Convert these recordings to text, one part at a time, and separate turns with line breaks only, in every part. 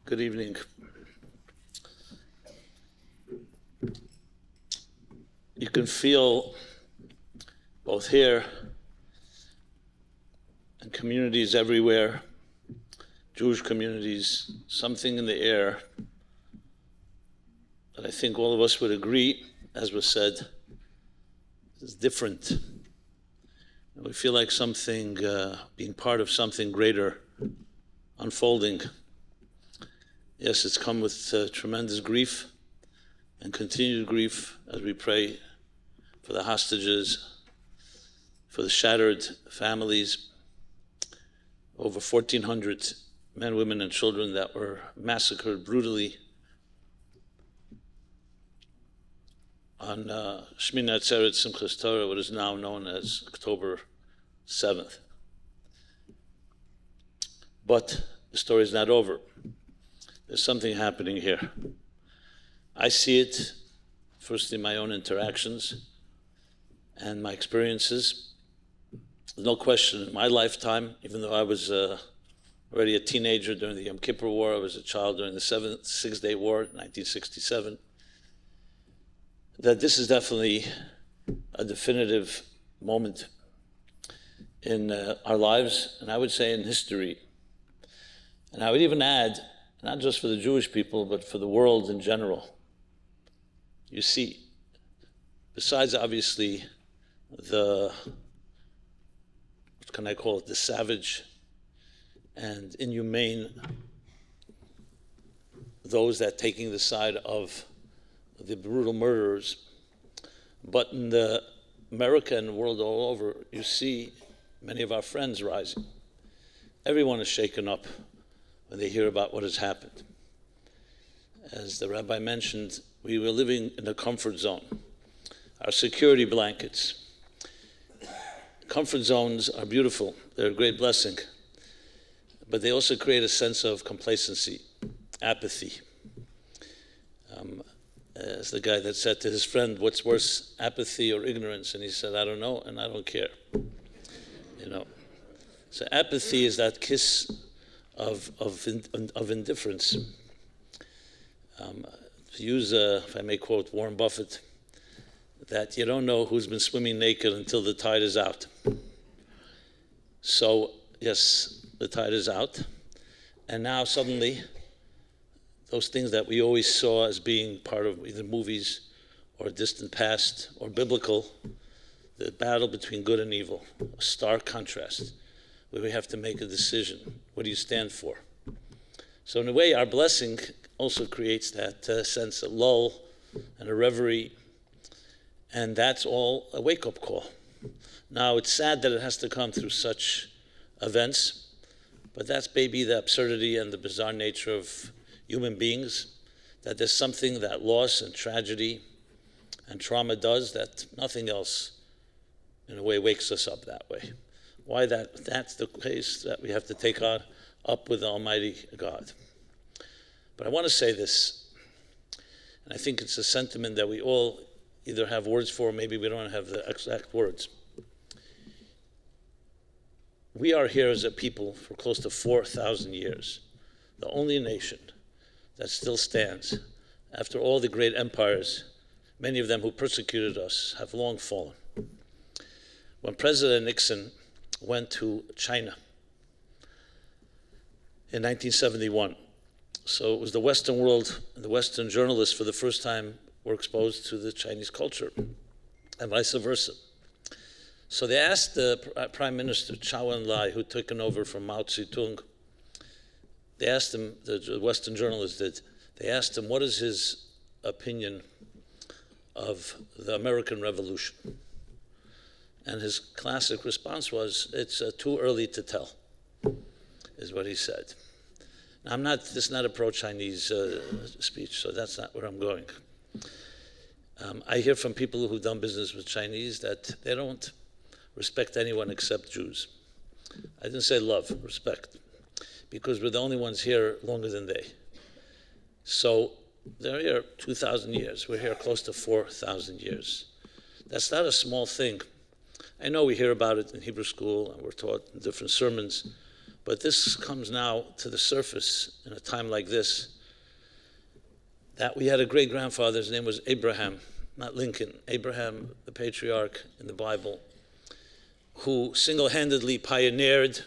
Good evening. You can feel both here and communities everywhere, Jewish communities, something in the air that I think all of us would agree, as was said, is different. And we feel like something, being part of something greater, unfolding. Yes, it's come with tremendous grief and continued grief as we pray for the hostages, for the shattered families, over 1,400 men, women, and children that were massacred brutally on Shmini Atzeret Simchas Torah, what is now known as October 7th. But the story is not over. There's something happening here. I see it first in my own interactions and my experiences. There's no question in my lifetime, even though I was already a teenager during the Yom Kippur War, I was a child during the Six-Day War, 1967, that this is definitely a definitive moment in our lives, and I would say in history. And I would even add, not just for the Jewish people, but for the world in general. You see, besides obviously the, what can I call it, the savage and inhumane, those that taking the side of the brutal murderers, but in the America and the world all over, you see many of our friends rising. Everyone is shaken up when they hear about what has happened. As the rabbi mentioned, we were living in a comfort zone. Our security blankets. Comfort zones are beautiful. They're a great blessing. But they also create a sense of complacency, apathy. As the guy that said to his friend, what's worse, apathy or ignorance? And he said, I don't know, and I don't care. So apathy is that kiss of indifference. To use, if I may quote Warren Buffett, that you don't know who's been swimming naked until the tide is out. So, yes, the tide is out. And now suddenly, those things that we always saw as being part of either movies or distant past or biblical, the battle between good and evil, a stark contrast, where we have to make a decision. What do you stand for? So in a way, our blessing also creates that sense of lull and a reverie, and that's all a wake-up call. Now, it's sad that it has to come through such events, but that's maybe the absurdity and the bizarre nature of human beings, that there's something that loss and tragedy and trauma does that nothing else, in a way, wakes us up that way. Why that's the case that we have to take on up with Almighty God. But I want to say this, and I think it's a sentiment that we all either have words for, or maybe we don't have the exact words. We are here as a people for close to 4,000 years, the only nation that still stands after all the great empires, many of them who persecuted us, have long fallen. When President Nixon went to China in 1971, so it was the Western world and the Western journalists for the first time were exposed to the Chinese culture, and vice versa. So they asked the Prime Minister, Chou En-lai, who'd taken over from Mao Zedong, they asked him, the Western journalists did, they asked him what is his opinion of the American Revolution. And his classic response was, it's too early to tell, is what he said. Now, this is not a pro-Chinese speech, so that's not where I'm going. I hear from people who've done business with Chinese that they don't respect anyone except Jews. I didn't say love, respect, because we're the only ones here longer than they. So they're here 2,000 years. We're here close to 4,000 years. That's not a small thing. I know we hear about it in Hebrew school and we're taught in different sermons, But this comes now to the surface in a time like this, that we had a great-grandfather, his name was Abraham, not Lincoln, Abraham, the patriarch in the Bible, who single-handedly pioneered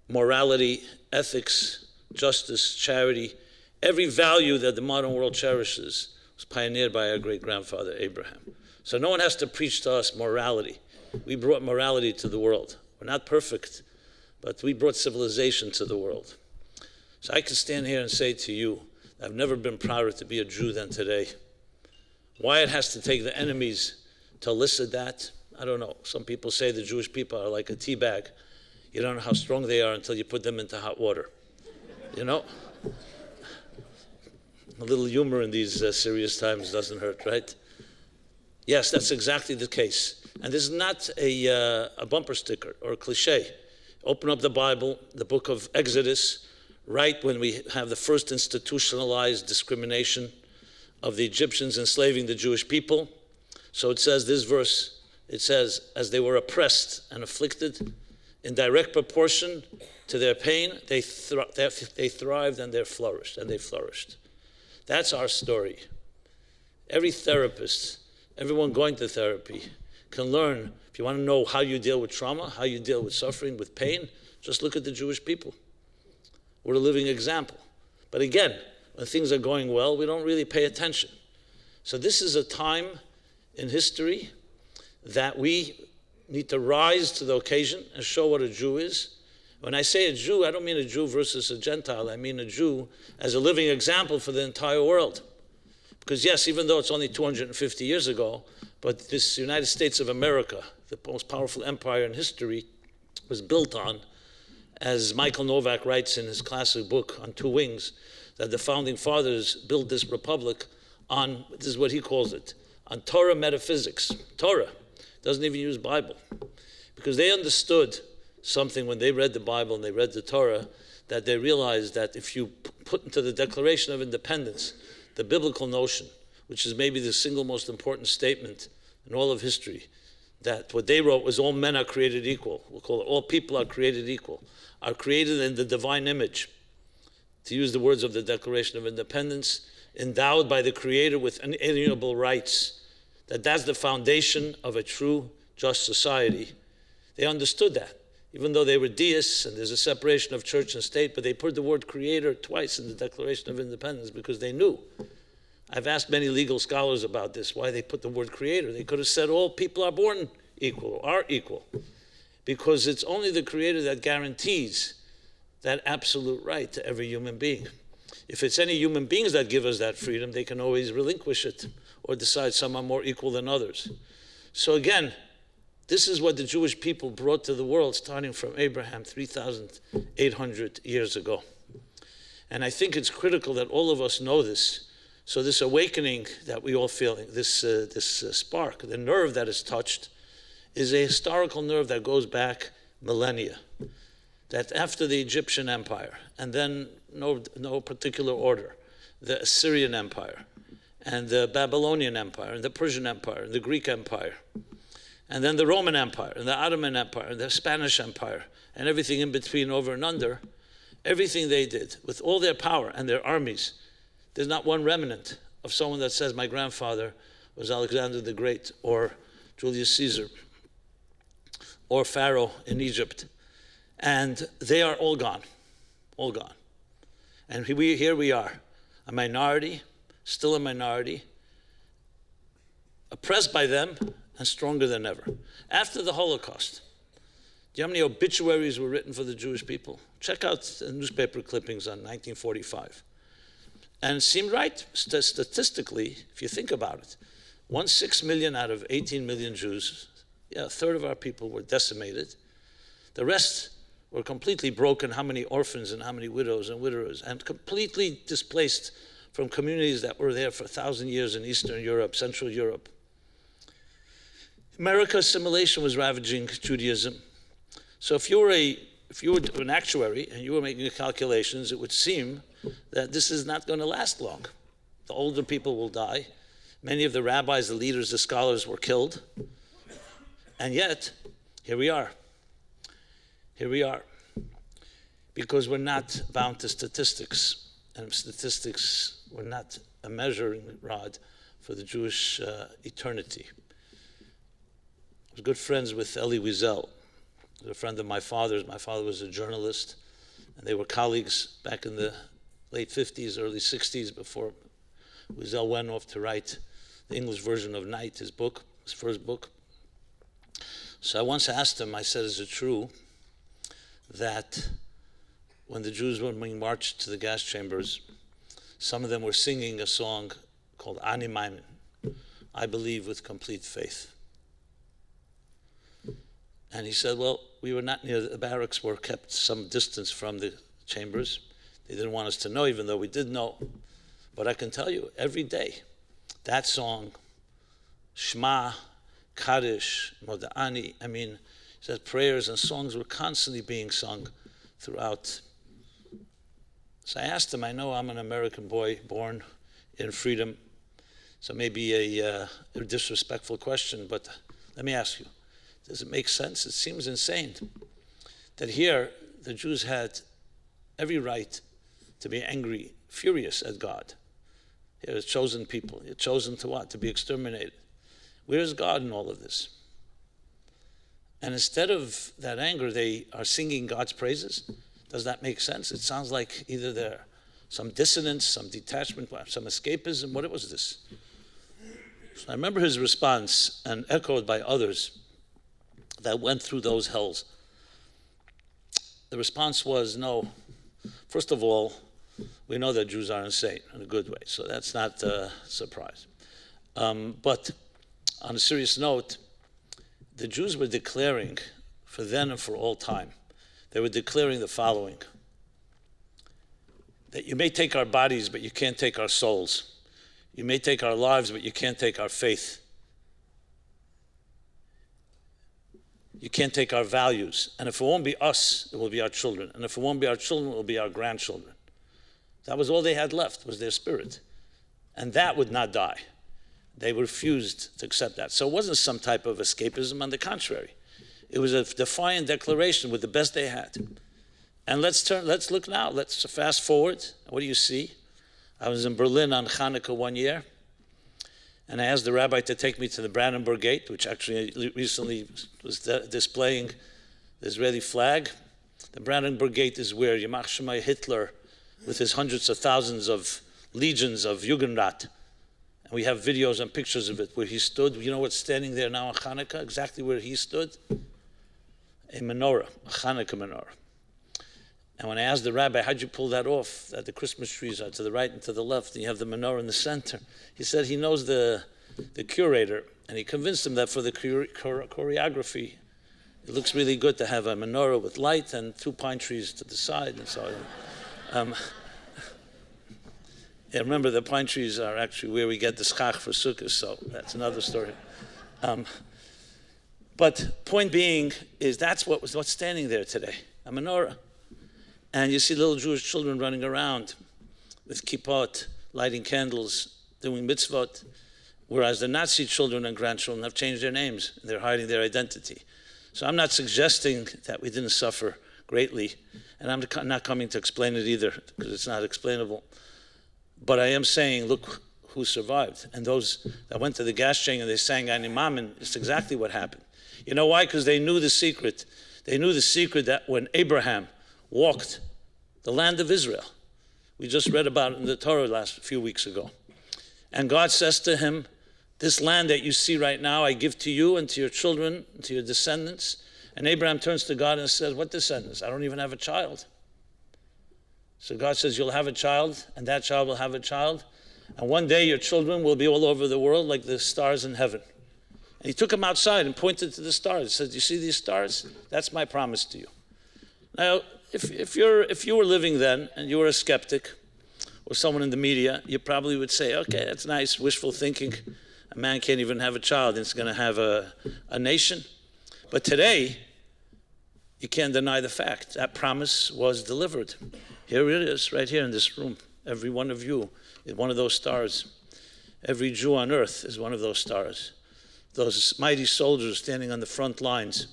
morality, ethics, justice, charity. Every value that the modern world cherishes was pioneered by our great-grandfather Abraham. So no one has to preach to us morality. We brought morality to the world. We're not perfect, but we brought civilization to the world. So I can stand here and say to you, I've never been prouder to be a Jew than today. Why it has to take the enemies to elicit that, I don't know. Some people say the Jewish people are like a tea bag. You don't know how strong they are until you put them into hot water. You know? A little humor in these serious times doesn't hurt, right? Yes, that's exactly the case. And this is not a bumper sticker or a cliche. Open up the Bible, the book of Exodus, right when we have the first institutionalized discrimination of the Egyptians enslaving the Jewish people. So it says, this verse, it says, as they were oppressed and afflicted, in direct proportion to their pain, they thrived and they flourished. That's our story. Every therapist, everyone going to therapy can learn, if you want to know how you deal with trauma, how you deal with suffering, with pain, just look at the Jewish people. We're a living example. But again, when things are going well, we don't really pay attention. So this is a time in history that we need to rise to the occasion and show what a Jew is. When I say a Jew, I don't mean a Jew versus a Gentile. I mean a Jew as a living example for the entire world. Because yes, even though it's only 250 years ago, but this United States of America, the most powerful empire in history, was built on, as Michael Novak writes in his classic book On Two Wings, that the founding fathers built this republic on, this is what he calls it, on Torah metaphysics. Torah. Doesn't even use Bible. Because they understood something when they read the Bible and they read the Torah, that they realized that if you put into the Declaration of Independence the biblical notion, which is maybe the single most important statement in all of history, that what they wrote was all men are created equal. We'll call it all people are created equal, are created in the divine image. To use the words of the Declaration of Independence, endowed by the Creator with unalienable rights, that's the foundation of a true, just society. They understood that, even though they were deists and there's a separation of church and state, but they put the word creator twice in the Declaration of Independence because they knew. I've asked many legal scholars about this, why they put the word creator. They could have said all people are born equal, or are equal, because it's only the Creator that guarantees that absolute right to every human being. If it's any human beings that give us that freedom, they can always relinquish it or decide some are more equal than others. So again, this is what the Jewish people brought to the world starting from Abraham 3,800 years ago. And I think it's critical that all of us know this. So this awakening that we all feel, this spark, the nerve that is touched, is a historical nerve that goes back millennia. That after the Egyptian Empire, and then no particular order, the Assyrian Empire, and the Babylonian Empire, and the Persian Empire, and the Greek Empire, and then the Roman Empire, and the Ottoman Empire, and the Spanish Empire, and everything in between, over and under, everything they did, with all their power and their armies, there's not one remnant of someone that says, my grandfather was Alexander the Great, or Julius Caesar, or Pharaoh in Egypt. And they are all gone, all gone. And here we are, a minority, still a minority, oppressed by them and stronger than ever. After the Holocaust, do you know how many obituaries were written for the Jewish people? Check out the newspaper clippings on 1945. And it seemed right, statistically, if you think about it. 6 million out of 18 million Jews, a third of our people were decimated. The rest were completely broken, how many orphans and how many widows and widowers, and completely displaced from communities that were there for 1,000 years in Eastern Europe, Central Europe. America's assimilation was ravaging Judaism. So if you were an actuary and you were making calculations, it would seem that this is not going to last long. The older people will die. Many of the rabbis, the leaders, the scholars were killed. And yet, here we are. here we are. Because we're not bound to statistics, and statistics were not a measuring rod for the Jewish eternity. I was good friends with Elie Wiesel, a friend of my father's. My father was a journalist, and they were colleagues back in the late 50s, early 60s, before Wiesel went off to write the English version of Night, his book, his first book. So I once asked him, I said, is it true that when the Jews were being marched to the gas chambers, some of them were singing a song called Ani Maimin, I believe with complete faith? And he said, well, we were not near the barracks, were kept some distance from the chambers. They didn't want us to know, even though we did know. But I can tell you, every day, that song, Shema, Kaddish, Moda'ani, I mean, he said prayers and songs were constantly being sung throughout. So I asked him, I know I'm an American boy born in freedom, so maybe a disrespectful question, but let me ask you, does it make sense? It seems insane that here the Jews had every right to be angry, furious at God. Here, it's chosen people. You're chosen to what? To be exterminated. Where is God in all of this? And instead of that anger, they are singing God's praises. Does that make sense? It sounds like either there's some dissonance, some detachment, some escapism. What was this? So I remember his response, and echoed by others that went through those hells. The response was, no, first of all, we know that Jews are insane in a good way, so that's not a surprise. But on a serious note, the Jews were declaring, for then and for all time, they were declaring the following: that you may take our bodies, but you can't take our souls. You may take our lives, but you can't take our faith. You can't take our values. And if it won't be us, it will be our children. And if it won't be our children, it will be our grandchildren. That was all they had left, was their spirit. And that would not die. They refused to accept that. So it wasn't some type of escapism, on the contrary. It was a defiant declaration with the best they had. And let's look now, let's fast forward. What do you see? I was in Berlin on Hanukkah one year, and I asked the rabbi to take me to the Brandenburg Gate, which actually recently was displaying the Israeli flag. The Brandenburg Gate is where Yamach Shemai Hitler, with his hundreds of thousands of legions of Jugendrat, and we have videos and pictures of it, where he stood. You know what's standing there now on Hanukkah? Exactly where he stood? A menorah, a Hanukkah menorah. And when I asked the rabbi, how'd you pull that off? That the Christmas trees are to the right and to the left, and you have the menorah in the center. He said he knows the curator, and he convinced him that for the choreography, it looks really good to have a menorah with light and 2 pine trees to the side and so on. Yeah, remember, the pine trees are actually where we get the schach for Sukkot, so that's another story. But point being is that's what's standing there today, a menorah. And you see little Jewish children running around with kippot, lighting candles, doing mitzvot, whereas the Nazi children and grandchildren have changed their names. They're hiding their identity. So I'm not suggesting that we didn't suffer greatly, and I'm not coming to explain it either, because it's not explainable. But I am saying, look who survived. And those that went to the gas chamber and they sang Ani Mamin, it's exactly what happened. You know why? Because they knew the secret. They knew the secret that when Abraham walked the land of Israel, we just read about it in the Torah last few weeks ago, and God says to him, this land that you see right now, I give to you and to your children and to your descendants. And Abraham turns to God and says, what descendants? I don't even have a child. So God says, you'll have a child, and that child will have a child, and one day your children will be all over the world like the stars in heaven. And he took him outside and pointed to the stars. He said, you see these stars? That's my promise to you. Now, if you were living then and you were a skeptic or someone in the media, you probably would say, okay, that's nice, wishful thinking. A man can't even have a child, and it's going to have a nation. But today, you can't deny the fact. That promise was delivered. Here it is, right here in this room. Every one of you is one of those stars. Every Jew on earth is one of those stars. Those mighty soldiers standing on the front lines,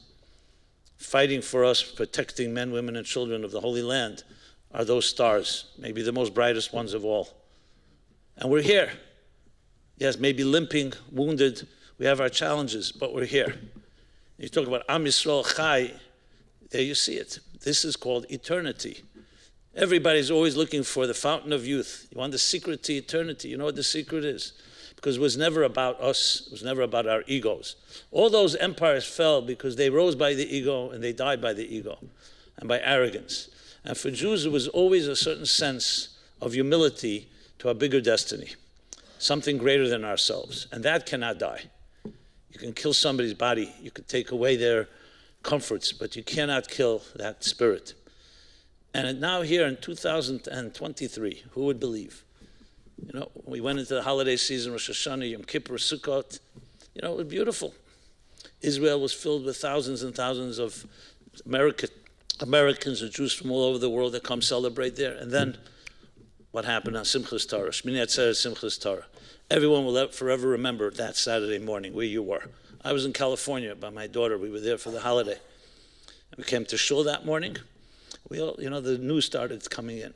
fighting for us, protecting men, women, and children of the Holy Land are those stars, maybe the most brightest ones of all. And we're here. Yes, maybe limping, wounded. We have our challenges, but we're here. You talk about Am Yisrael Chai, there you see it. This is called eternity. Everybody's always looking for the fountain of youth. You want the secret to eternity. You know what the secret is? Because it was never about us. It was never about our egos. All those empires fell because they rose by the ego and they died by the ego and by arrogance. And for Jews, it was always a certain sense of humility to a bigger destiny, something greater than ourselves. And that cannot die. You can kill somebody's body. You could take away their comforts, but you cannot kill that spirit. And now here in 2023, who would believe? You know, we went into the holiday season, Rosh Hashanah, Yom Kippur, Sukkot. You know, it was beautiful. Israel was filled with thousands and thousands of Americans and Jews from all over the world that come celebrate there. And then what happened on Simchas Torah, Shmini Atzeret Simchas Torah. Everyone will forever remember that Saturday morning where you were. I was in California by my daughter. We were there for the holiday. And we came to shul that morning. We all, you know, the news started coming in.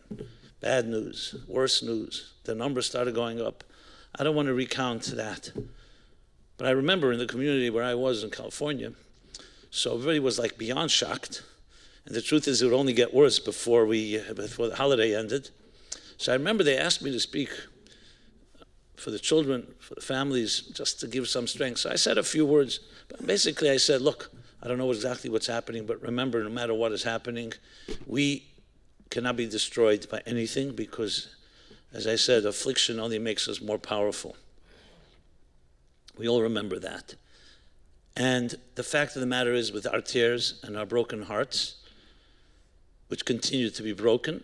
Bad news, worse news. The numbers started going up. I don't want to recount that. But I remember in the community where I was in California, so everybody was like beyond shocked. And the truth is it would only get worse before the holiday ended. So I remember they asked me to speak for the children, for the families, just to give some strength. So I said a few words, but basically I said, look, I don't know exactly what's happening, but remember, no matter what is happening, we cannot be destroyed by anything because, as I said, affliction only makes us more powerful. We all remember that. And the fact of the matter is, with our tears and our broken hearts, which continue to be broken,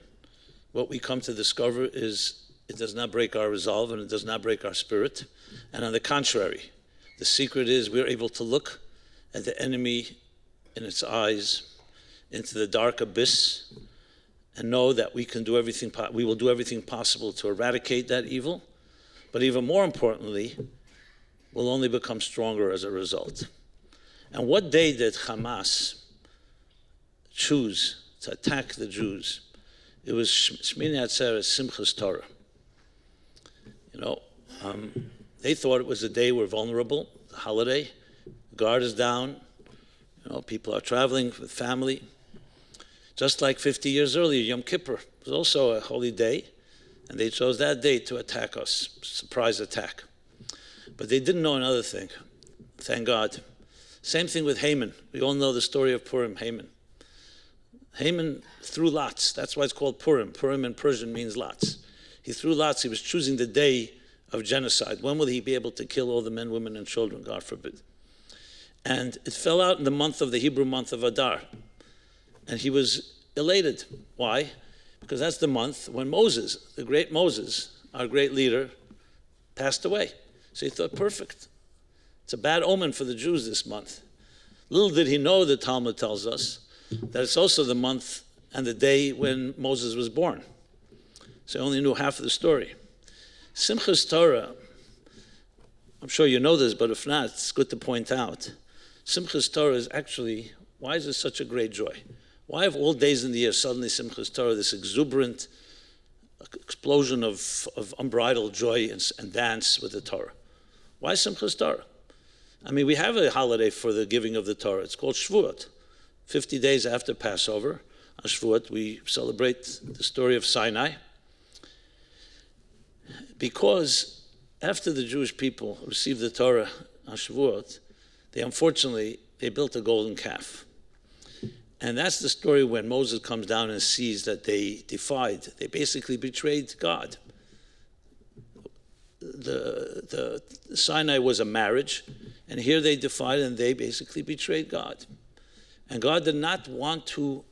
what we come to discover is it does not break our resolve and it does not break our spirit. And on the contrary, the secret is we're able to look at the enemy in its eyes, into the dark abyss, and know that we can do everything, we will do everything possible to eradicate that evil. But even more importantly, we'll only become stronger as a result. And what day did Hamas choose to attack the Jews? It was Shmini Atzeret Simchas Torah. You know, they thought it was a day we're vulnerable, the holiday, the guard is down, you know, people are traveling with family. Just like 50 years earlier, Yom Kippur was also a holy day, and they chose that day to attack us, surprise attack. But they didn't know another thing, thank God. Same thing with Haman. We all know the story of Purim, Haman. Haman threw lots. That's why it's called Purim. Purim in Persian means lots. He threw lots. He was choosing the day of genocide. When will he be able to kill all the men, women, and children, God forbid? And it fell out in the month of the Hebrew month of Adar. And he was elated. Why? Because that's the month when Moses, the great Moses, our great leader, passed away. So he thought, perfect. It's a bad omen for the Jews this month. Little did he know, the Talmud tells us, that it's also the month and the day when Moses was born. So he only knew half of the story. Simchas Torah, I'm sure you know this, but if not, it's good to point out. Simchas Torah is actually, why is it such a great joy? Why of all days in the year, suddenly Simchas Torah, this exuberant explosion of unbridled joy and dance with the Torah? Why Simchas Torah? I mean, we have a holiday for the giving of the Torah. It's called Shavuot. 50 days after Passover, on Shavuot, we celebrate the story of Sinai. Because after the Jewish people received the Torah on Shavuot, they built a golden calf. And that's the story when Moses comes down and sees that they defied. They basically betrayed God. The Sinai was a marriage, and here they defied and they basically betrayed God. And God did not want to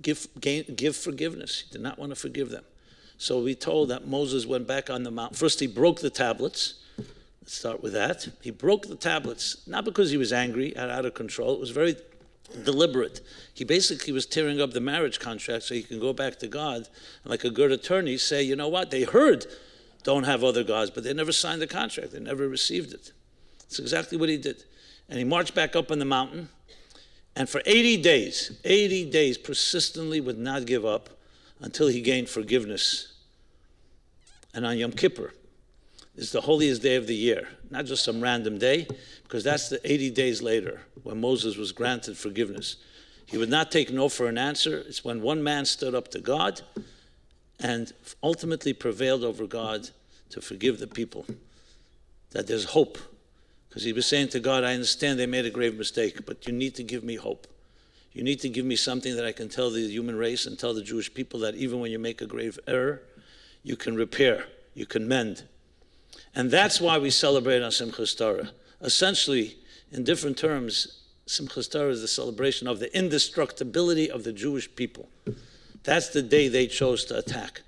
give forgiveness. He did not want to forgive them. So we're told that Moses went back on the mountain. First, he broke the tablets. Let's start with that. He broke the tablets, not because he was angry and out of control. It was very deliberate. He basically was tearing up the marriage contract so he can go back to God and, like a good attorney, say, you know what, they heard don't have other gods, but they never signed the contract. They never received it. That's exactly what he did. And he marched back up on the mountain, And for 80 days, persistently would not give up until he gained forgiveness. And on Yom Kippur is the holiest day of the year, not just some random day, because that's the 80 days later when Moses was granted forgiveness. He would not take no for an answer. It's when one man stood up to God and ultimately prevailed over God to forgive the people, that there's hope. Because he was saying to God, I understand they made a grave mistake, but you need to give me hope. You need to give me something that I can tell the human race and tell the Jewish people that even when you make a grave error, you can repair, you can mend. And that's why we celebrate on Simchas Torah. Essentially, in different terms, Simchas Torah is the celebration of the indestructibility of the Jewish people. That's the day they chose to attack.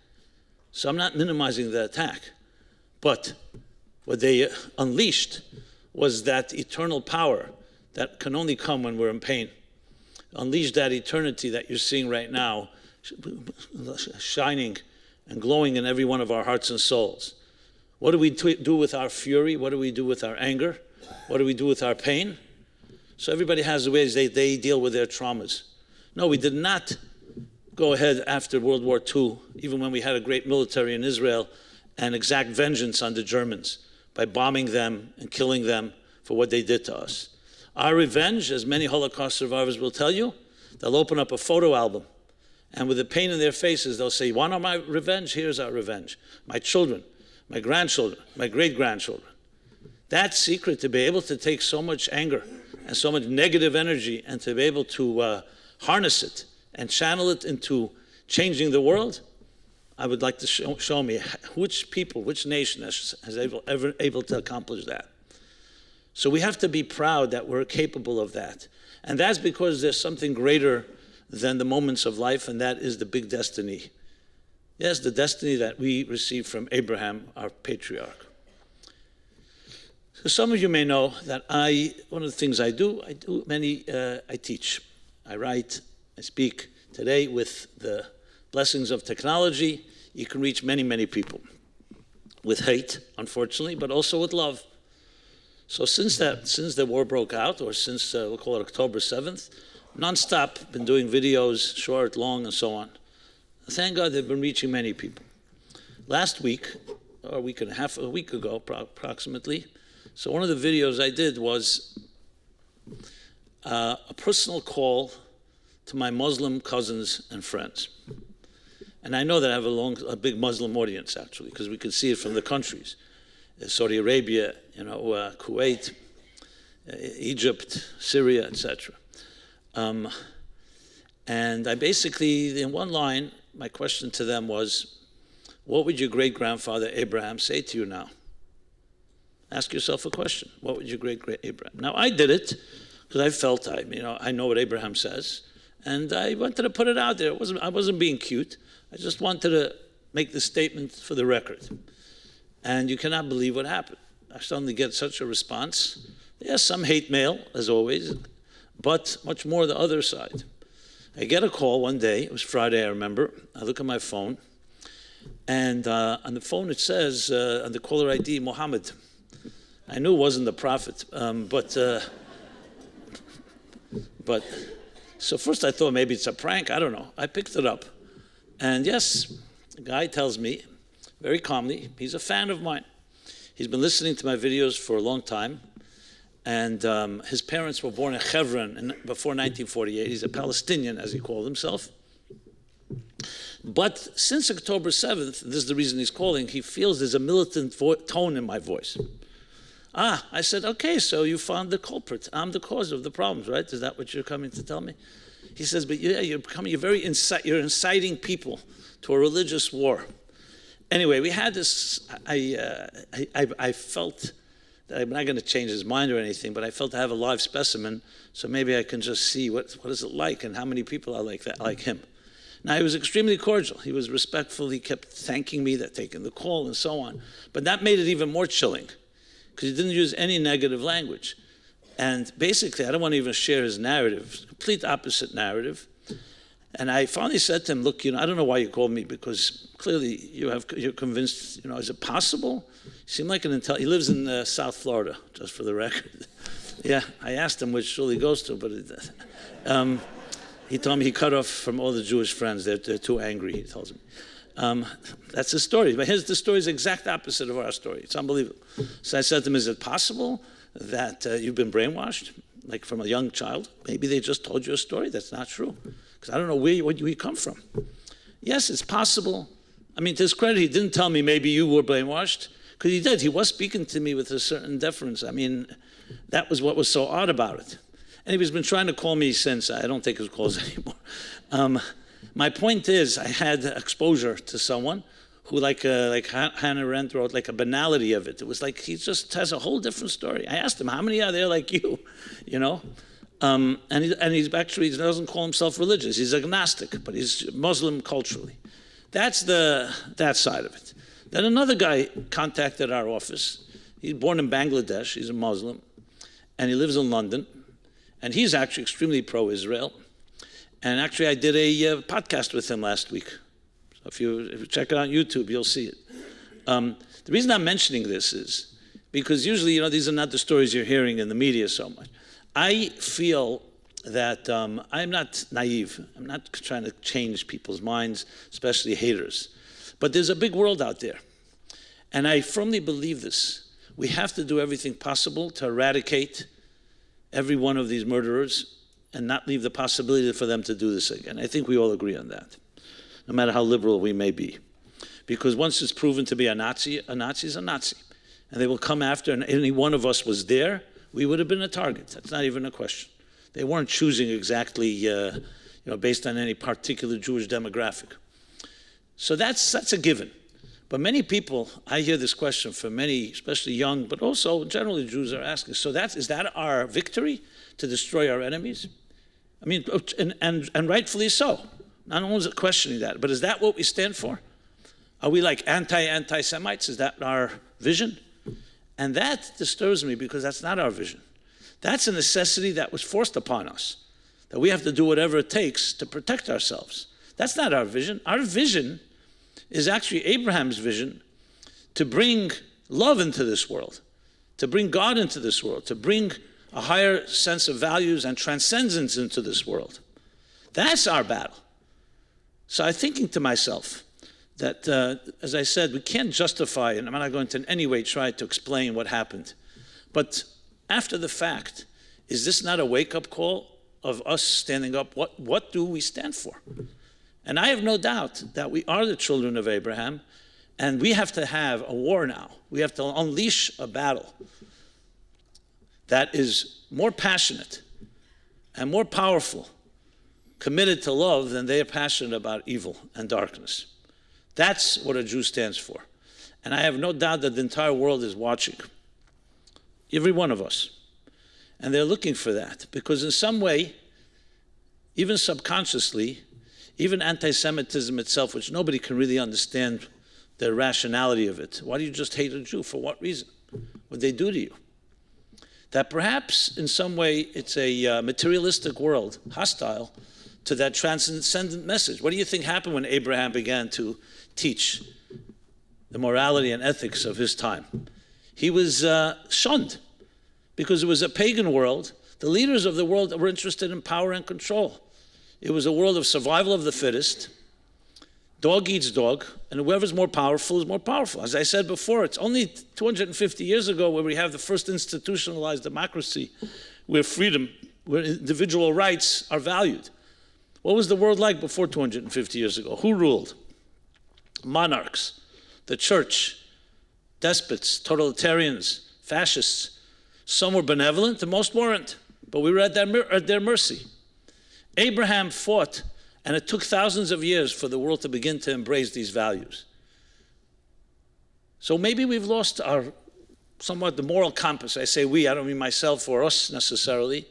So I'm not minimizing the attack, but what they unleashed was that eternal power that can only come when we're in pain. Unleash that eternity that you're seeing right now, shining and glowing in every one of our hearts and souls. What do we do with our fury? What do we do with our anger? What do we do with our pain? So everybody has the ways they deal with their traumas. No, we did not go ahead after World War II, even when we had a great military in Israel, and exact vengeance on the Germans by bombing them and killing them for what they did to us. Our revenge, as many Holocaust survivors will tell you, they'll open up a photo album, and with the pain in their faces, they'll say, you want my revenge? Here's our revenge. My children, my grandchildren, my great-grandchildren. That secret, to be able to take so much anger and so much negative energy and to be able to harness it and channel it into changing the world, I would like to show me which people, which nation has ever able to accomplish that. So we have to be proud that we're capable of that. And that's because there's something greater than the moments of life, and that is the big destiny. Yes, the destiny that we received from Abraham, our patriarch. So some of you may know that one of the things I teach. I write, I speak. Today, with the blessings of technology, you can reach many, many people. With hate, unfortunately, but also with love. So since the war broke out, or since, we'll call it October 7th, nonstop, been doing videos, short, long, and so on. Thank God they've been reaching many people. Last week, or a week ago, approximately, so one of the videos I did was a personal call to my Muslim cousins and friends. And I know that I have a big Muslim audience, actually, because we can see it from the countries. Saudi Arabia, Kuwait, Egypt, Syria, etc. And I basically, in one line, my question to them was, what would your great-grandfather Abraham say to you now? Ask yourself a question. What would your great-great Abraham? Now, I did it because I felt I know what Abraham says, and I wanted to put it out there. I wasn't being cute. I just wanted to make the statement for the record. And you cannot believe what happened. I suddenly get such a response. Yes, some hate mail, as always, but much more the other side. I get a call one day. It was Friday, I remember. I look at my phone, and on the phone it says, on the caller ID, Muhammad. I knew it wasn't the prophet, but so first I thought maybe it's a prank. I don't know. I picked it up, and yes, the guy tells me very calmly, he's a fan of mine. He's been listening to my videos for a long time, and his parents were born in Hebron before 1948. He's a Palestinian, as he called himself. But since October 7th, this is the reason he's calling, he feels there's a militant tone in my voice. I said, okay, so you found the culprit. I'm the cause of the problems, right? Is that what you're coming to tell me? He says, but yeah, you're inciting people to a religious war. Anyway, we had this, I felt that I'm not going to change his mind or anything, but I felt I have a live specimen, so maybe I can just see what is it like and how many people are like that, like him. Now, he was extremely cordial. He was respectful. He kept thanking me, taking the call, and so on. But that made it even more chilling, because he didn't use any negative language. And basically, I don't want to even share his narrative, complete opposite narrative. And I finally said to him, look, I don't know why you called me, because clearly you're convinced, is it possible? You seem like an he lives in South Florida, just for the record. Yeah, I asked him which shul he goes to, but he told me he cut off from all the Jewish friends. They're too angry, he tells me. That's his story. But the story is the exact opposite of our story. It's unbelievable. So I said to him, is it possible that you've been brainwashed, like from a young child? Maybe they just told you a story that's not true. Because I don't know where you come from. Yes, it's possible. I mean, to his credit, he didn't tell me maybe you were brainwashed. Because he did. He was speaking to me with a certain deference. I mean, that was what was so odd about it. And he's been trying to call me since. I don't take his calls anymore. My point is, I had exposure to someone who, like Hannah Arendt wrote, like a banality of it. It was like he just has a whole different story. I asked him, how many are there like you? You know? And he's actually, he doesn't call himself religious. He's agnostic, but he's Muslim culturally. That's that side of it. Then another guy contacted our office. He's born in Bangladesh. He's a Muslim. And he lives in London. And he's actually extremely pro-Israel. And actually, I did a podcast with him last week. So if you check it out on YouTube, you'll see it. The reason I'm mentioning this is because usually, these are not the stories you're hearing in the media so much. I feel that I'm not naive. I'm not trying to change people's minds, especially haters. But there's a big world out there. And I firmly believe this. We have to do everything possible to eradicate every one of these murderers and not leave the possibility for them to do this again. I think we all agree on that, no matter how liberal we may be. Because once it's proven to be a Nazi is a Nazi. And they will come after, and any one of us was there, we would have been a target. That's not even a question. They weren't choosing exactly, based on any particular Jewish demographic. So that's a given. But many people, I hear this question from many, especially young, but also generally Jews are asking, so is that our victory, to destroy our enemies? I mean, and rightfully so. Not only is it questioning that, but is that what we stand for? Are we like anti-Semites? Is that our vision? And that disturbs me because that's not our vision. That's a necessity that was forced upon us, that we have to do whatever it takes to protect ourselves. That's not our vision. Our vision is actually Abraham's vision, to bring love into this world, to bring God into this world, to bring a higher sense of values and transcendence into this world. That's our battle. So I'm thinking to myself that, as I said, we can't justify, and I'm not going to in any way try to explain what happened, but after the fact, is this not a wake-up call of us standing up? What do we stand for? And I have no doubt that we are the children of Abraham, and we have to have a war now. We have to unleash a battle that is more passionate and more powerful, committed to love, than they are passionate about evil and darkness. That's what a Jew stands for. And I have no doubt that the entire world is watching, every one of us. And they're looking for that, because in some way, even subconsciously, even anti-Semitism itself, which nobody can really understand the rationality of it. Why do you just hate a Jew? For what reason? What they do to you? That perhaps in some way it's a materialistic world, hostile to that transcendent message. What do you think happened when Abraham began to teach the morality and ethics of his time? He was shunned because it was a pagan world. The leaders of the world were interested in power and control. It was a world of survival of the fittest. Dog eats dog, and whoever's more powerful is more powerful. As I said before, it's only 250 years ago where we have the first institutionalized democracy, where freedom, where individual rights are valued. What was the world like before 250 years ago? Who ruled? Monarchs, the church, despots, totalitarians, fascists. Some were benevolent, and most weren't, but we were at their mercy. Abraham fought, and it took thousands of years for the world to begin to embrace these values. So maybe we've lost the moral compass. I say we, I don't mean myself or us necessarily,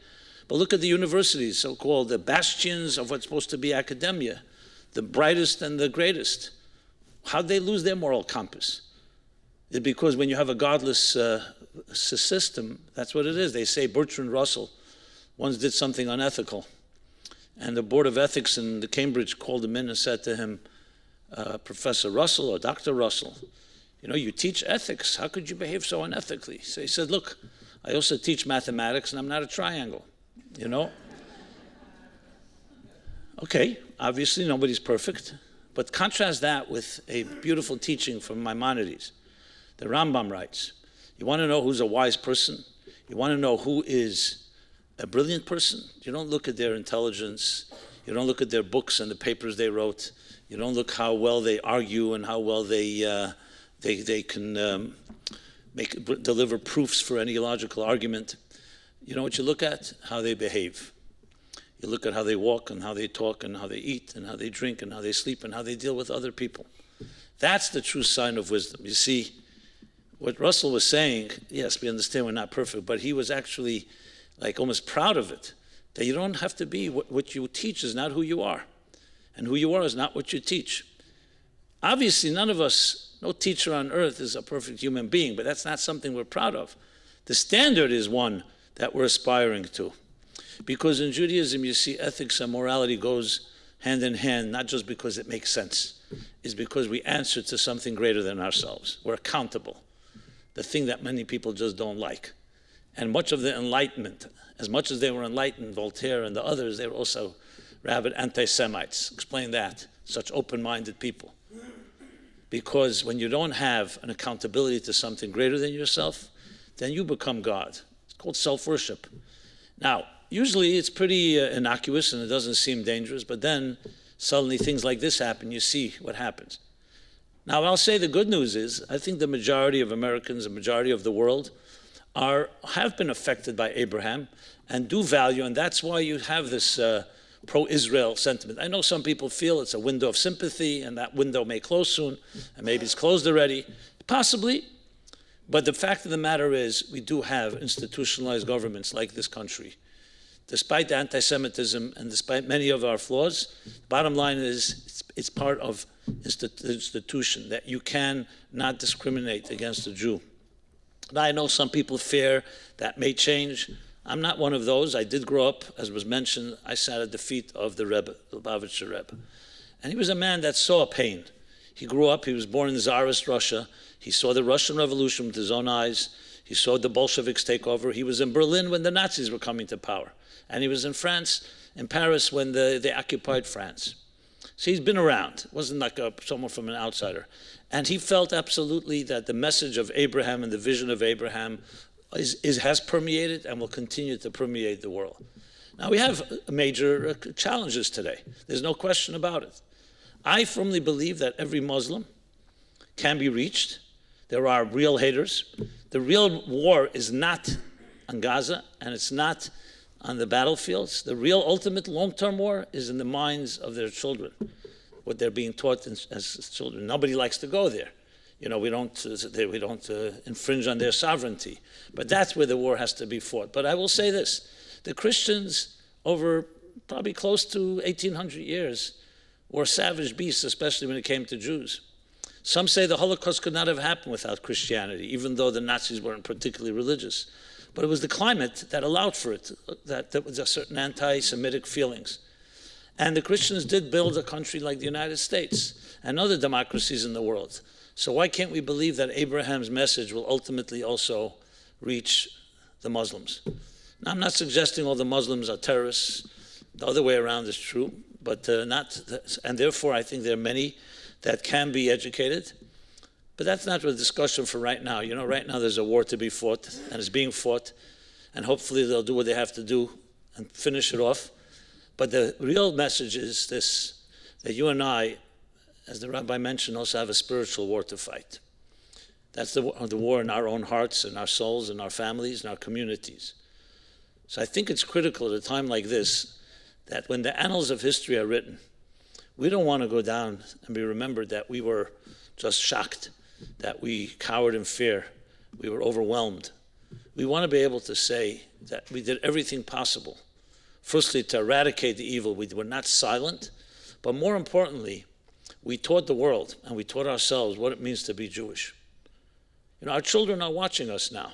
but look at the universities, so-called the bastions of what's supposed to be academia, the brightest and the greatest. How'd they lose their moral compass? It's because when you have a godless system, that's what it is. They say Bertrand Russell once did something unethical. And the Board of Ethics in the Cambridge called him in and said to him, Professor Russell or Dr. Russell, you teach ethics. How could you behave so unethically? So he said, look, I also teach mathematics, and I'm not a triangle, you know? Okay, obviously nobody's perfect, but contrast that with a beautiful teaching from Maimonides. The Rambam writes, you want to know who's a wise person? You want to know who is a brilliant person? You don't look at their intelligence. You don't look at their books and the papers they wrote. You don't look how well they argue and how well they can deliver proofs for any logical argument. You know what you look at? How they behave. You look at how they walk and how they talk and how they eat and how they drink and how they sleep and how they deal with other people. That's the true sign of wisdom. You see, what Russell was saying, yes, we understand we're not perfect, but he was actually like almost proud of it, that you don't have to be, what you teach is not who you are, and who you are is not what you teach. Obviously, none of us, no teacher on earth is a perfect human being, but that's not something we're proud of. The standard is one that we're aspiring to. Because in Judaism, you see, ethics and morality goes hand in hand, not just because it makes sense. It's because we answer to something greater than ourselves. We're accountable. The thing that many people just don't like. And much of the Enlightenment, as much as they were enlightened, Voltaire and the others, they were also rabid anti-Semites. Explain that. Such open-minded people. Because when you don't have an accountability to something greater than yourself, then you become God. It's called self-worship. Now, usually it's pretty innocuous and it doesn't seem dangerous, but then suddenly things like this happen, you see what happens. Now, I'll say the good news is, I think the majority of Americans, the majority of the world, have been affected by Abraham and do value, and that's why you have this pro-Israel sentiment. I know some people feel it's a window of sympathy, and that window may close soon, and maybe it's closed already. Possibly, but the fact of the matter is, we do have institutionalized governments like this country. Despite the anti-Semitism and despite many of our flaws, the bottom line is it's part of the institution that you can not discriminate against a Jew. Now, I know some people fear that may change. I'm not one of those. I did grow up, as was mentioned, I sat at the feet of the Rebbe, the Lubavitcher Rebbe. And he was a man that saw pain. He grew up, he was born in Tsarist Russia. He saw the Russian Revolution with his own eyes. He saw the Bolsheviks take over. He was in Berlin when the Nazis were coming to power. And he was in France, in Paris, when they occupied France. So he's been around. It wasn't like someone from an outsider. And he felt absolutely that the message of Abraham and the vision of Abraham has permeated and will continue to permeate the world. Now, we have major challenges today. There's no question about it. I firmly believe that every Muslim can be reached. There are real haters. The real war is not on Gaza, and it's not on the battlefields. The real ultimate long-term war is in the minds of their children, what they're being taught as children. Nobody likes to go there. You know, we don't infringe on their sovereignty. But that's where the war has to be fought. But I will say this, the Christians over probably close to 1,800 years were savage beasts, especially when it came to Jews. Some say the Holocaust could not have happened without Christianity, even though the Nazis weren't particularly religious. But it was the climate that allowed for it, that there was a certain anti-Semitic feelings. And the Christians did build a country like the United States and other democracies in the world. So why can't we believe that Abraham's message will ultimately also reach the Muslims? Now, I'm not suggesting all the Muslims are terrorists. The other way around is true, but and therefore I think there are many that can be educated. But that's not the discussion for right now. You know, right now there's a war to be fought, and it's being fought, and hopefully they'll do what they have to do and finish it off. But the real message is this, that you and I, as the rabbi mentioned, also have a spiritual war to fight. That's the war in our own hearts, in our souls, in our families, in our communities. So I think it's critical at a time like this that when the annals of history are written, we don't want to go down and be remembered that we were just shocked, that we cowered in fear, we were overwhelmed. We want to be able to say that we did everything possible. Firstly, to eradicate the evil. We were not silent, but more importantly, we taught the world and we taught ourselves what it means to be Jewish. You know, our children are watching us now.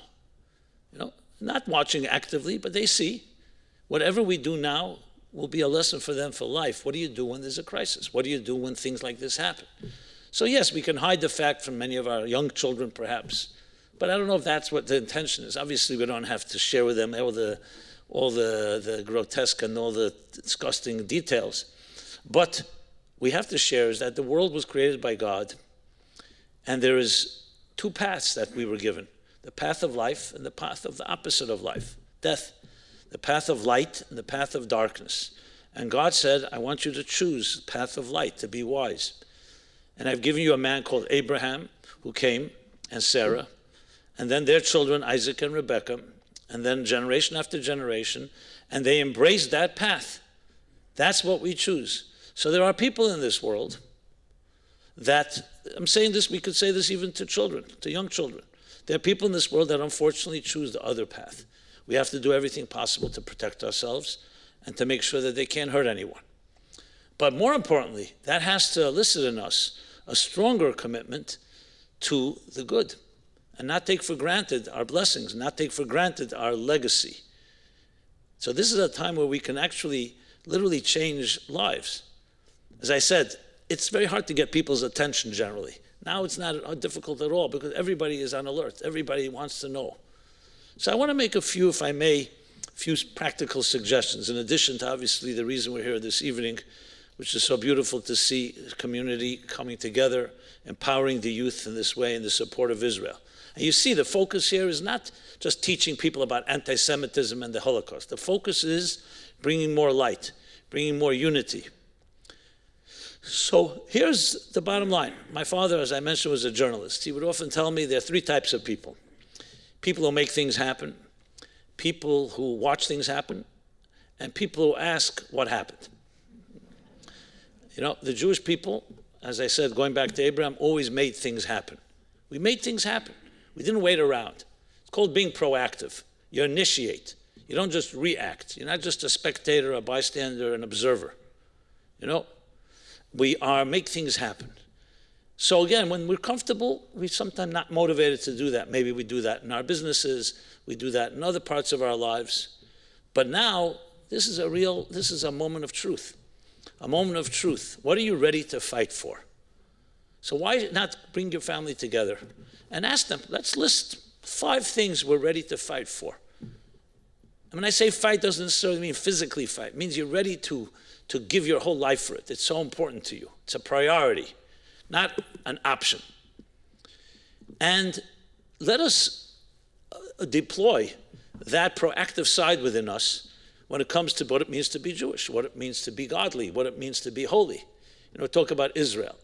You know, not watching actively, but they see. Whatever we do now will be a lesson for them for life. What do you do when there's a crisis? What do you do when things like this happen? So yes, we can hide the fact from many of our young children perhaps, But I don't know if that's what the intention is. Obviously, we don't have to share with them all the grotesque and all the disgusting details. But we have to share is that the world was created by God, and there is two paths that we were given: the path of life and the path of the opposite of life, death. The path of light and the path of darkness. And God said, I want you to choose the path of light, to be wise. And I've given you a man called Abraham, who came, and Sarah, and then their children, Isaac and Rebekah, and then generation after generation, and they embraced that path. That's what we choose. So there are people in this world that, I'm saying this, we could say this even to children, to young children. There are people in this world that unfortunately choose the other path. We have to do everything possible to protect ourselves and to make sure that they can't hurt anyone. But more importantly, that has to elicit in us a stronger commitment to the good and not take for granted our blessings, not take for granted our legacy. So this is a time where we can actually literally change lives. As I said, it's very hard to get people's attention generally. Now it's not difficult at all because everybody is on alert. Everybody wants to know. So I want to make a few, if I may, practical suggestions, in addition to obviously the reason we're here this evening, which is so beautiful to see the community coming together, empowering the youth in this way in the support of Israel. And you see the focus here is not just teaching people about anti-Semitism and the Holocaust. The focus is bringing more light, bringing more unity. So here's the bottom line. My father, as I mentioned, was a journalist. He would often tell me there are three types of people. People who make things happen, people who watch things happen, and people who ask what happened. You know, the Jewish people, as I said, going back to Abraham, always made things happen. We made things happen. We didn't wait around. It's called being proactive. You initiate. You don't just react. You're not just a spectator, a bystander, an observer. You know, we make things happen. So again, when we're comfortable, we're sometimes not motivated to do that. Maybe we do that in our businesses, we do that in other parts of our lives. But now, this is a moment of truth. A moment of truth. What are you ready to fight for? So why not bring your family together and ask them, let's list 5 things we're ready to fight for. And when I say fight, doesn't necessarily mean physically fight. It means you're ready to give your whole life for it. It's so important to you. It's a priority, not an option. And let us deploy that proactive side within us when it comes to what it means to be Jewish, what it means to be godly, what it means to be holy. You know, talk about Israel.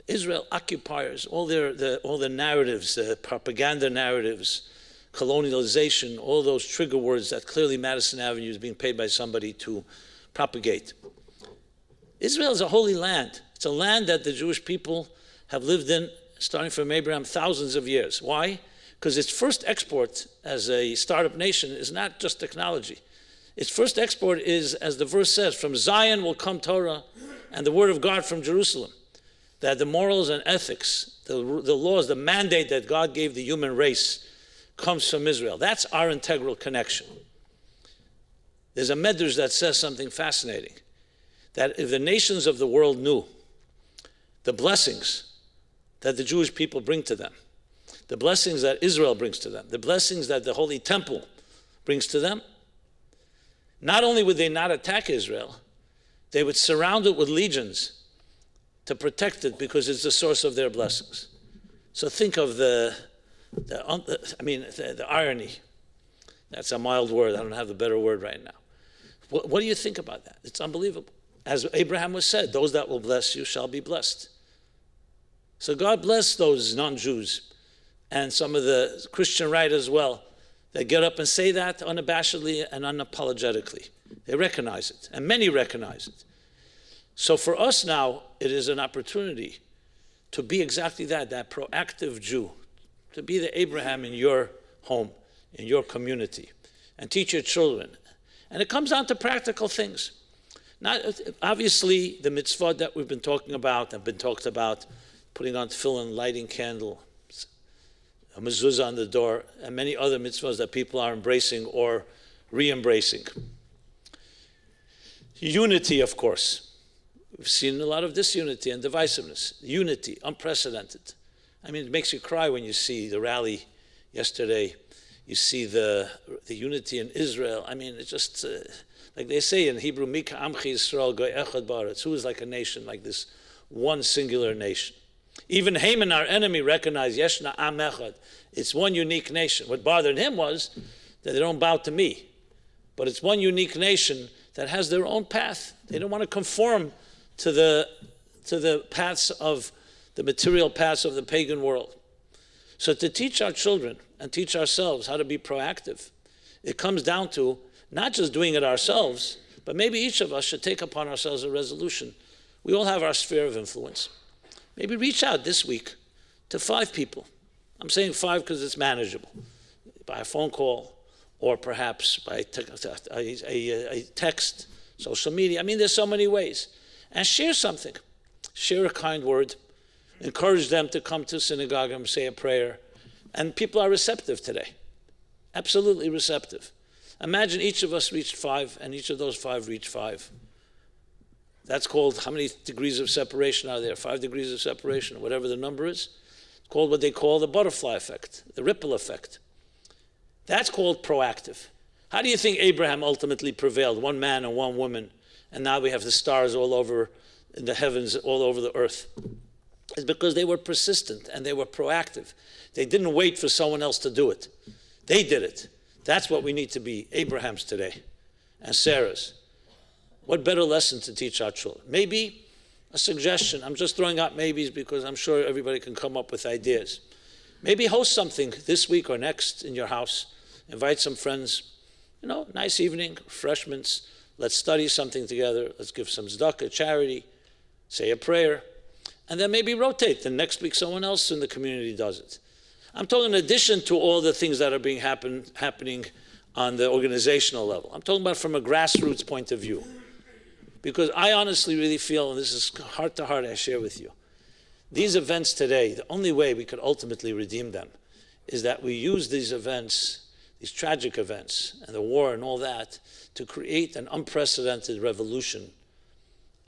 Israel occupiers, all the narratives, the propaganda narratives, colonialization, all those trigger words that clearly Madison Avenue is being paid by somebody to propagate. Israel is a holy land. It's a land that the Jewish people have lived in, starting from Abraham, thousands of years. Why? Because its first export as a startup nation is not just technology. Its first export is, as the verse says, from Zion will come Torah and the word of God from Jerusalem. That the morals and ethics, the laws, the mandate that God gave the human race comes from Israel. That's our integral connection. There's a medrash that says something fascinating, that if the nations of the world knew the blessings that the Jewish people bring to them, the blessings that Israel brings to them, the blessings that the Holy Temple brings to them, not only would they not attack Israel, they would surround it with legions to protect it because it's the source of their blessings. So think of the irony. That's a mild word. I don't have a better word right now. What do you think about that? It's unbelievable. As Abraham was said, those that will bless you shall be blessed. So God bless those non-Jews and some of the Christian right as well that get up and say that unabashedly and unapologetically. They recognize it, and many recognize it. So for us now, it is an opportunity to be exactly that proactive Jew, to be the Abraham in your home, in your community, and teach your children. And it comes down to practical things. Not obviously the mitzvot that we've been talking about have been talked about, putting on tefillin, lighting candle, a mezuzah on the door, and many other mitzvahs that people are embracing or re-embracing. Unity, of course. We've seen a lot of disunity and divisiveness. Unity, unprecedented. I mean, it makes you cry when you see the rally Yesterday, you see the unity in Israel. I mean, it's just like they say in Hebrew, Mika Amchi Yisrael Goy Echad Baaretz. Who is like a nation, like this one singular nation? Even Haman, our enemy, recognized Yeshna Am Echad. It's one unique nation. What bothered him was that they don't bow to me, but it's one unique nation that has their own path. They don't want to conform to the paths of the material paths of the pagan world. So to teach our children and teach ourselves how to be proactive, it comes down to not just doing it ourselves, but maybe each of us should take upon ourselves a resolution. We all have our sphere of influence. Maybe reach out this week to 5 people. I'm saying 5 because it's manageable. By a phone call, or perhaps by a text, social media. I mean, there's so many ways. And share something. Share a kind word. Encourage them to come to synagogue and say a prayer. And people are receptive today. Absolutely receptive. Imagine each of us reached 5, and each of those 5 reached 5. That's called, how many degrees of separation are there? 5 degrees of separation, or whatever the number is. It's called what they call the butterfly effect, the ripple effect. That's called proactive. How do you think Abraham ultimately prevailed? 1 man and 1 woman. And now we have the stars all over in the heavens, all over the earth. It's because they were persistent and they were proactive. They didn't wait for someone else to do it. They did it. That's what we need to be, Abraham's today and Sarah's. What better lesson to teach our children? Maybe a suggestion. I'm just throwing out maybes because I'm sure everybody can come up with ideas. Maybe host something this week or next in your house. Invite some friends. Nice evening, refreshments. Let's study something together. Let's give some tzedakah, charity, say a prayer, and then maybe rotate. Then next week someone else in the community does it. I'm talking in addition to all the things that are being happening on the organizational level. I'm talking about from a grassroots point of view. Because I honestly really feel, and this is heart to heart I share with you, these events today, the only way we could ultimately redeem them is that we use these events, these tragic events, and the war and all that, to create an unprecedented revolution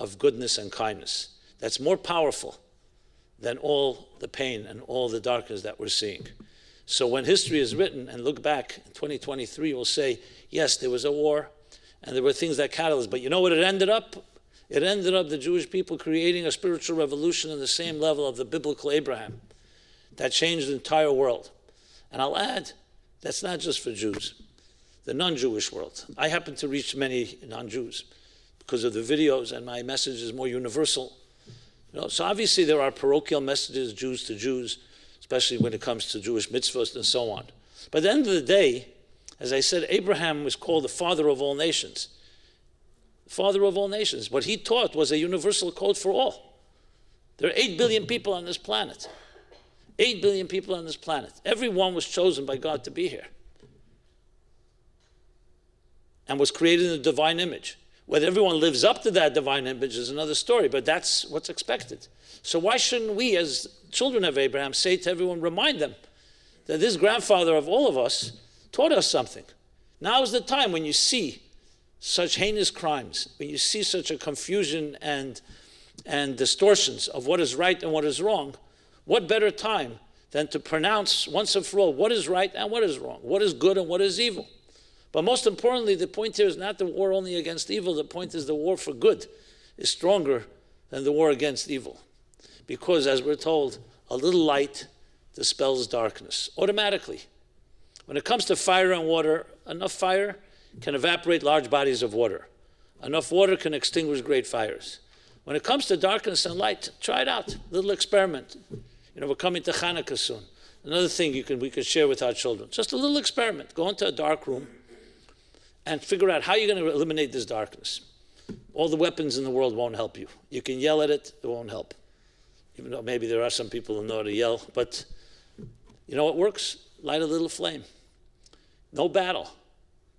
of goodness and kindness that's more powerful than all the pain and all the darkness that we're seeing. So when history is written and look back in 2023, we'll say, yes, there was a war and there were things that catalyzed, but you know what it ended up? It ended up the Jewish people creating a spiritual revolution in the same level of the biblical Abraham that changed the entire world. And I'll add, that's not just for Jews, the non-Jewish world. I happen to reach many non-Jews because of the videos, and my message is more universal. So obviously there are parochial messages, Jews to Jews, especially when it comes to Jewish mitzvahs and so on. But at the end of the day, as I said, Abraham was called the father of all nations. Father of all nations. What he taught was a universal code for all. There are 8 billion people on this planet. 8 billion people on this planet. Everyone was chosen by God to be here and was created in the divine image. Whether everyone lives up to that divine image is another story, but that's what's expected. So why shouldn't we, as children of Abraham, say to everyone, remind them that this grandfather of all of us taught us something. Now is the time when you see such heinous crimes, when you see such a confusion and distortions of what is right and what is wrong, what better time than to pronounce once and for all what is right and what is wrong, what is good and what is evil. But most importantly, the point here is not the war only against evil. The point is the war for good is stronger than the war against evil. Because, as we're told, a little light dispels darkness automatically. When it comes to fire and water, enough fire can evaporate large bodies of water. Enough water can extinguish great fires. When it comes to darkness and light, try it out. Little experiment. We're coming to Hanukkah soon. Another thing we could share with our children. Just a little experiment. Go into a dark room and figure out how you're going to eliminate this darkness. All the weapons in the world won't help you. You can yell at it, it won't help. Even though maybe there are some people who know how to yell. But you know what works? Light a little flame. No battle.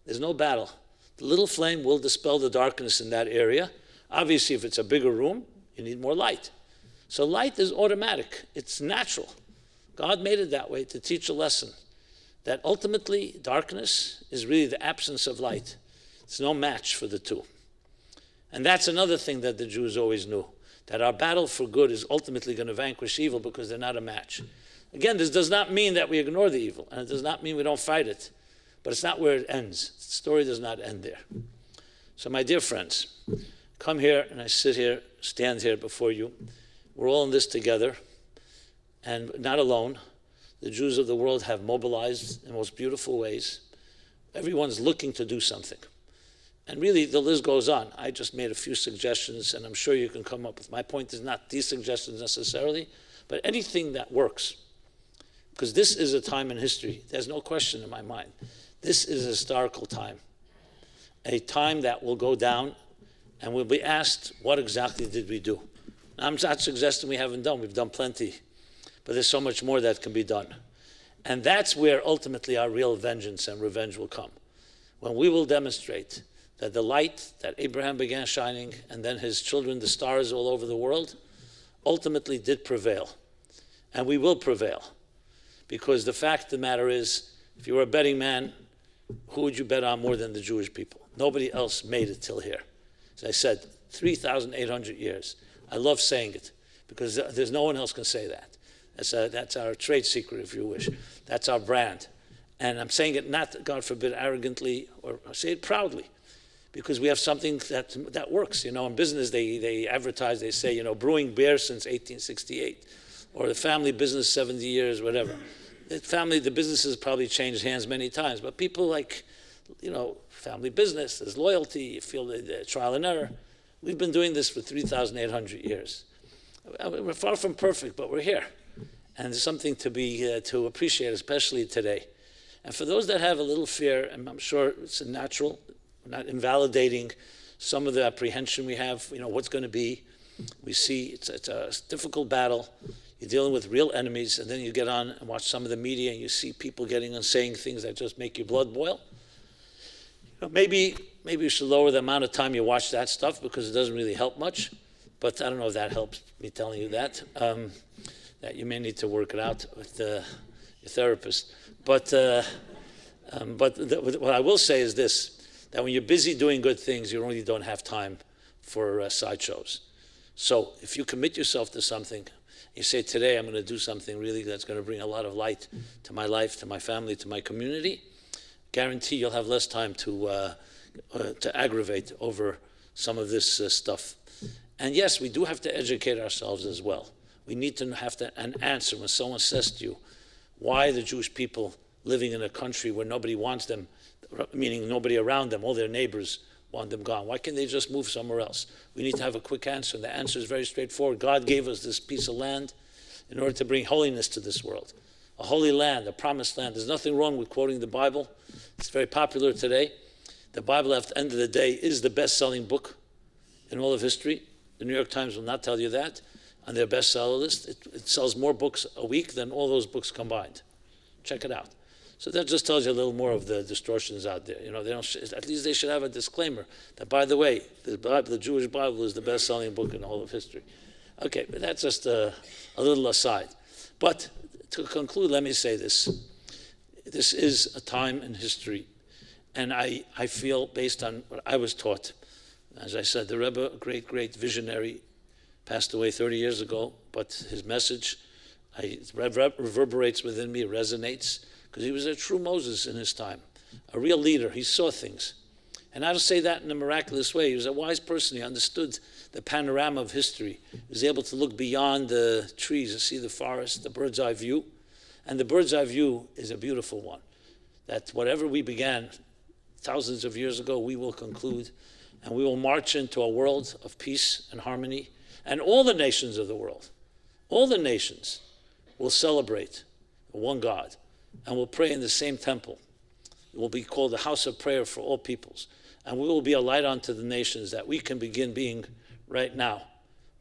There's no battle. The little flame will dispel the darkness in that area. Obviously, if it's a bigger room, you need more light. So light is automatic. It's natural. God made it that way to teach a lesson that ultimately darkness is really the absence of light. It's no match for the two. And that's another thing that the Jews always knew. that our battle for good is ultimately going to vanquish evil because they're not a match. Again, this does not mean that we ignore the evil, and it does not mean we don't fight it, but it's not where it ends. The story does not end there. So my dear friends, come here, and I sit here, stand here before you. We're all in this together, and not alone. The Jews of the world have mobilized in the most beautiful ways. Everyone's looking to do something. And really, the list goes on. I just made a few suggestions, and I'm sure you can come up with. My point is not these suggestions necessarily, but anything that works. Because this is a time in history. There's no question in my mind. This is a historical time. A time that will go down, and we'll be asked, what exactly did we do? Now, I'm not suggesting we haven't done. We've done plenty. But there's so much more that can be done. And that's where ultimately our real vengeance and revenge will come. When we will demonstrate that the light that Abraham began shining, and then his children, the stars all over the world, ultimately did prevail. And we will prevail. Because the fact of the matter is, if you were a betting man, who would you bet on more than the Jewish people? Nobody else made it till here. As I said, 3,800 years. I love saying it, because there's no one else can say that. That's our trade secret, if you wish. That's our brand. And I'm saying it not, God forbid, arrogantly, or I say it proudly, because we have something that works. You know, in business, they advertise, they say, you know, brewing beer since 1868, or the family business 70 years, whatever. The business has probably changed hands many times, but people like, you know, family business, there's loyalty, you feel the trial and error. We've been doing this for 3,800 years. We're far from perfect, but we're here. And there's something to appreciate, especially today. And for those that have a little fear, and I'm sure it's natural, we're not invalidating some of the apprehension we have, you know, what's going to be. We see it's a difficult battle. You're dealing with real enemies, and then you get on and watch some of the media, and you see people getting on saying things that just make your blood boil. You know, maybe you should lower the amount of time you watch that stuff, because it doesn't really help much. But I don't know if that helps me telling you that. That you may need to work it out with your therapist. But what I will say is this, that when you're busy doing good things, you really don't have time for sideshows. So if you commit yourself to something, you say, today I'm going to do something really that's going to bring a lot of light to my life, to my family, to my community, guarantee you'll have less time to aggravate over some of this stuff. And yes, we do have to educate ourselves as well. We need to have an answer when someone says to you, why the Jewish people living in a country where nobody wants them, meaning nobody around them, all their neighbors want them gone. Why can't they just move somewhere else? We need to have a quick answer, and the answer is very straightforward. God gave us this piece of land in order to bring holiness to this world. A holy land, a promised land. There's nothing wrong with quoting the Bible. It's very popular today. The Bible, at the end of the day, is the best-selling book in all of history. The New York Times will not tell you that. On their bestseller list, it sells more books a week than all those books combined. Check it out. So that just tells you a little more of the distortions out there. You know, they don't. At least they should have a disclaimer that, by the way, the Jewish Bible is the best-selling book in all of history. Okay, but that's just a little aside. But to conclude, let me say this. This is a time in history, and I feel, based on what I was taught, as I said, the Rebbe, a great visionary, passed away 30 years ago, but his message reverberates within me, resonates, because he was a true Moses in his time, a real leader. He saw things. And I don't say that in a miraculous way. He was a wise person. He understood the panorama of history. He was able to look beyond the trees and see the forest, the bird's eye view. And the bird's eye view is a beautiful one, that whatever we began thousands of years ago, we will conclude, and we will march into a world of peace and harmony. And all the nations of the world, all the nations will celebrate one God and will pray in the same temple. It will be called the house of prayer for all peoples. And we will be a light unto the nations that we can begin being right now,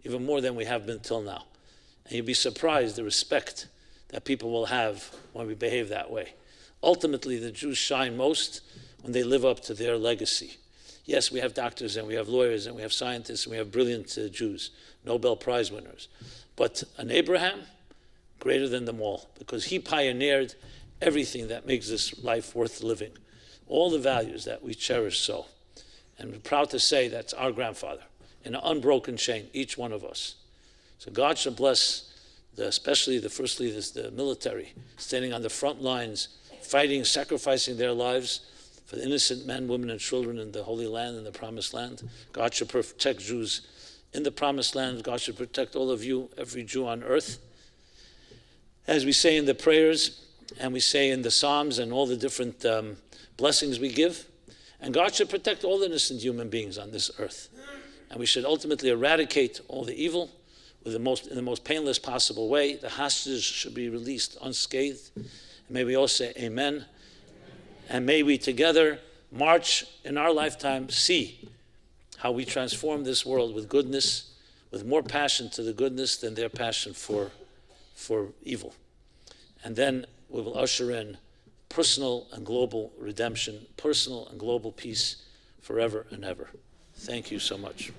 even more than we have been till now. And you'll be surprised the respect that people will have when we behave that way. Ultimately, the Jews shine most when they live up to their legacy. Yes, we have doctors and we have lawyers and we have scientists and we have brilliant Jews, Nobel Prize winners. But an Abraham, greater than them all, because he pioneered everything that makes this life worth living, all the values that we cherish so. And we're proud to say that's our grandfather. in an unbroken chain, each one of us. So God should bless, especially the first leaders, the military, standing on the front lines, fighting, sacrificing their lives for the innocent men, women, and children in the Holy Land, in the Promised Land. God should protect Jews in the Promised Land. God should protect all of you, every Jew on earth. As we say in the prayers, and we say in the Psalms and all the different blessings we give, and God should protect all innocent human beings on this earth. And we should ultimately eradicate all the evil in the most painless possible way. The hostages should be released unscathed. And may we all say amen. And may we together march in our lifetime, see how we transform this world with goodness, with more passion to the goodness than their passion for evil. And then we will usher in personal and global redemption, personal and global peace forever and ever. Thank you so much.